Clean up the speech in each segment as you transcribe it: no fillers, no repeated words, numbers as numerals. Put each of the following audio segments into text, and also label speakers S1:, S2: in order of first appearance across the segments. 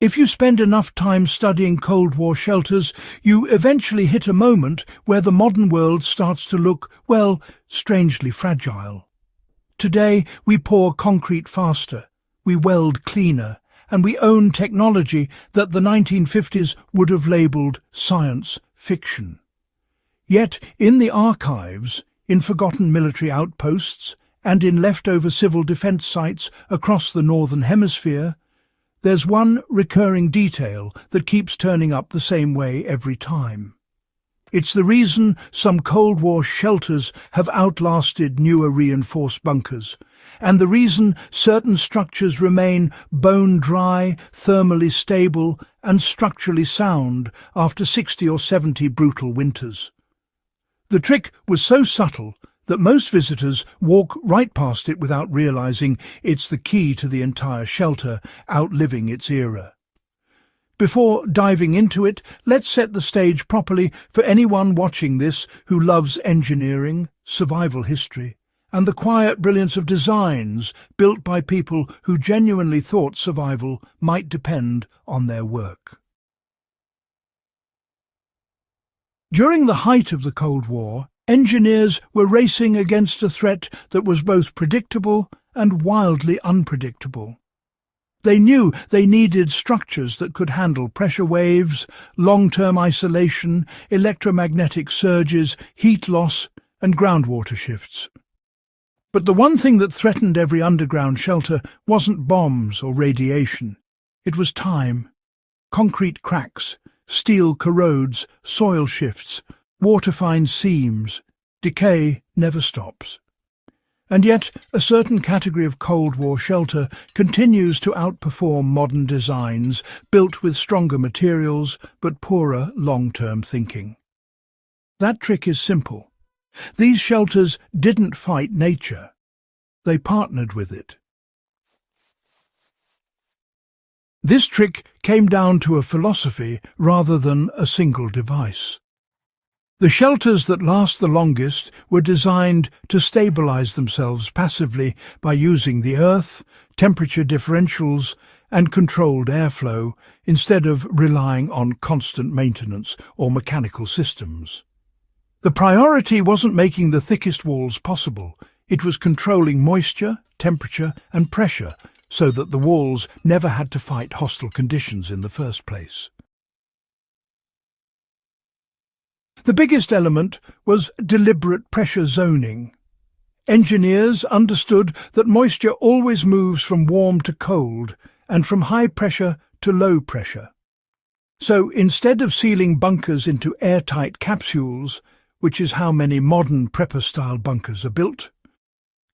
S1: If you spend enough time studying Cold War shelters, you eventually hit a moment where the modern world starts to look, well, strangely fragile. Today, we pour concrete faster, we weld cleaner, and we own technology that the 1950s would have labelled science fiction. Yet, in the archives, in forgotten military outposts, and in leftover civil defence sites across the Northern Hemisphere, there's one recurring detail that keeps turning up the same way every time. It's the reason some Cold War shelters have outlasted newer reinforced bunkers, and the reason certain structures remain bone-dry, thermally stable, and structurally sound after 60 or 70 brutal winters. The trick was so subtle that most visitors walk right past it without realizing it's the key to the entire shelter outliving its era. Before diving into it, let's set the stage properly for anyone watching this who loves engineering, survival history, and the quiet brilliance of designs built by people who genuinely thought survival might depend on their work. During the height of the Cold War, engineers were racing against a threat that was both predictable and wildly unpredictable. They knew they needed structures that could handle pressure waves, long-term isolation, electromagnetic surges, heat loss, and groundwater shifts. But the one thing that threatened every underground shelter wasn't bombs or radiation. It was time. Concrete cracks, steel corrodes, soil shifts, water finds seams. Decay never stops. And yet, a certain category of Cold War shelter continues to outperform modern designs built with stronger materials but poorer long-term thinking. That trick is simple. These shelters didn't fight nature. They partnered with it. This trick came down to a philosophy rather than a single device. The shelters that last the longest were designed to stabilize themselves passively by using the earth, temperature differentials, and controlled airflow instead of relying on constant maintenance or mechanical systems. The priority wasn't making the thickest walls possible. It was controlling moisture, temperature, and pressure so that the walls never had to fight hostile conditions in the first place. The biggest element was deliberate pressure zoning. Engineers understood that moisture always moves from warm to cold and from high pressure to low pressure. So instead of sealing bunkers into airtight capsules, which is how many modern prepper-style bunkers are built,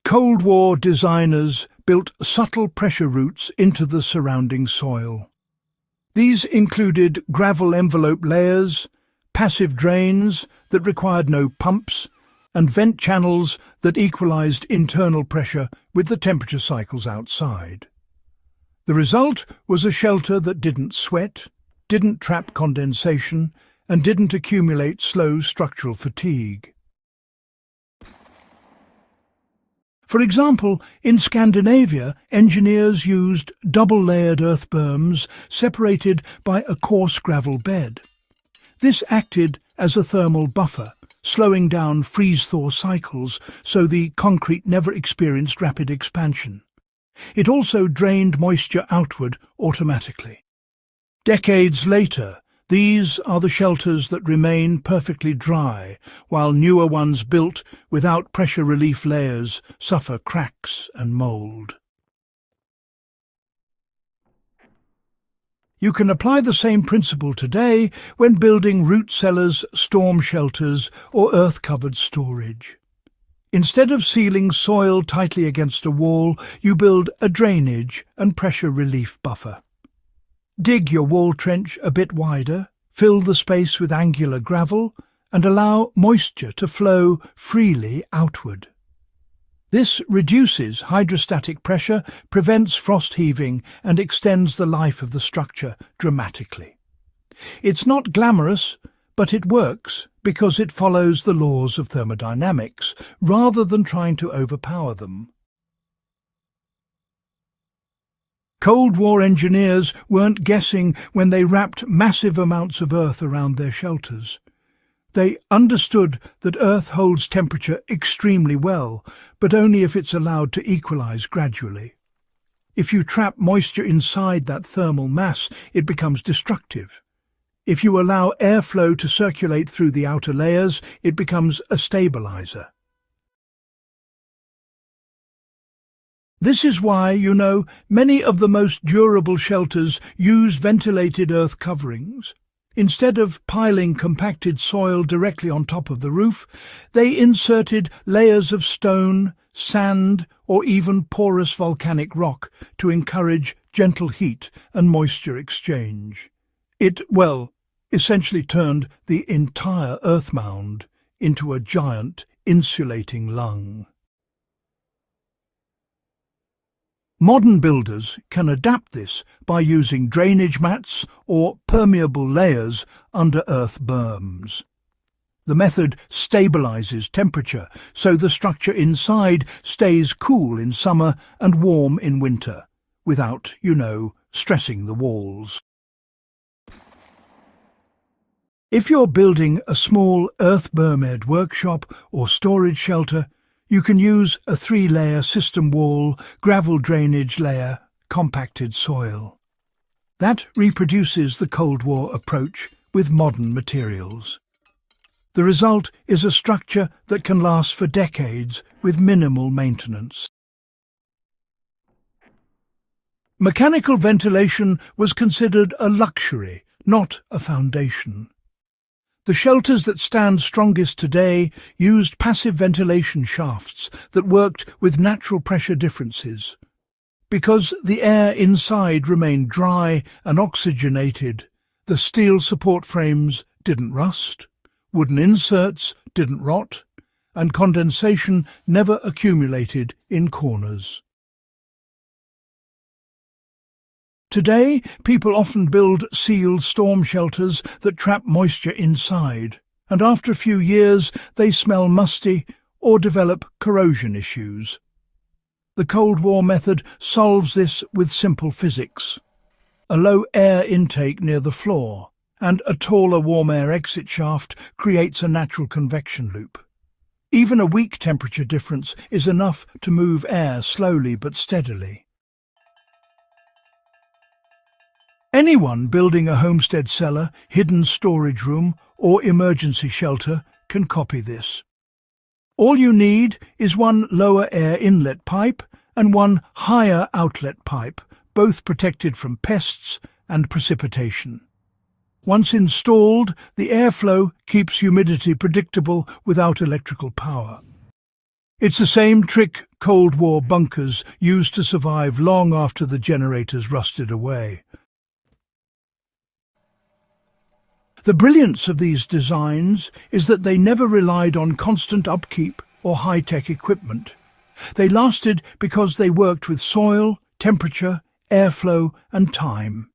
S1: Cold War designers built subtle pressure routes into the surrounding soil. These included gravel envelope layers, passive drains that required no pumps, and vent channels that equalized internal pressure with the temperature cycles outside. The result was a shelter that didn't sweat, didn't trap condensation, and didn't accumulate slow structural fatigue. For example, in Scandinavia, engineers used double-layered earth berms separated by a coarse gravel bed. This acted as a thermal buffer, slowing down freeze-thaw cycles so the concrete never experienced rapid expansion. It also drained moisture outward automatically. Decades later, these are the shelters that remain perfectly dry, while newer ones built without pressure relief layers suffer cracks and mould. You can apply the same principle today when building root cellars, storm shelters, or earth-covered storage. Instead of sealing soil tightly against a wall, you build a drainage and pressure relief buffer. Dig your wall trench a bit wider, fill the space with angular gravel, and allow moisture to flow freely outward. This reduces hydrostatic pressure, prevents frost heaving, and extends the life of the structure dramatically. It's not glamorous, but it works because it follows the laws of thermodynamics rather than trying to overpower them. Cold War engineers weren't guessing when they wrapped massive amounts of earth around their shelters. They understood that Earth holds temperature extremely well, but only if it's allowed to equalize gradually. If you trap moisture inside that thermal mass, it becomes destructive. If you allow airflow to circulate through the outer layers, it becomes a stabilizer. This is why, many of the most durable shelters use ventilated earth coverings. Instead of piling compacted soil directly on top of the roof, they inserted layers of stone, sand, or even porous volcanic rock to encourage gentle heat and moisture exchange. It, essentially turned the entire earth mound into a giant insulating lung. Modern builders can adapt this by using drainage mats or permeable layers under earth berms. The method stabilizes temperature, so the structure inside stays cool in summer and warm in winter, without, stressing the walls. If you're building a small earth bermed workshop or storage shelter, you can use a 3-layer system wall, gravel drainage layer, compacted soil. That reproduces the Cold War approach with modern materials. The result is a structure that can last for decades with minimal maintenance. Mechanical ventilation was considered a luxury, not a foundation. The shelters that stand strongest today used passive ventilation shafts that worked with natural pressure differences. Because the air inside remained dry and oxygenated, the steel support frames didn't rust, wooden inserts didn't rot, and condensation never accumulated in corners. Today, people often build sealed storm shelters that trap moisture inside, and after a few years they smell musty or develop corrosion issues. The Cold War method solves this with simple physics. A low air intake near the floor and a taller warm air exit shaft creates a natural convection loop. Even a weak temperature difference is enough to move air slowly but steadily. Anyone building a homestead cellar, hidden storage room, or emergency shelter can copy this. All you need is one lower air inlet pipe and one higher outlet pipe, both protected from pests and precipitation. Once installed, the airflow keeps humidity predictable without electrical power. It's the same trick Cold War bunkers used to survive long after the generators rusted away. The brilliance of these designs is that they never relied on constant upkeep or high-tech equipment. They lasted because they worked with soil, temperature, airflow and time.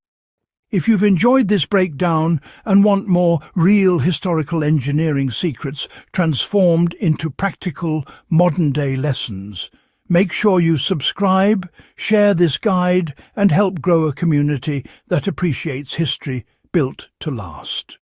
S1: If you've enjoyed this breakdown and want more real historical engineering secrets transformed into practical, modern-day lessons, make sure you subscribe, share this guide and help grow a community that appreciates history built to last.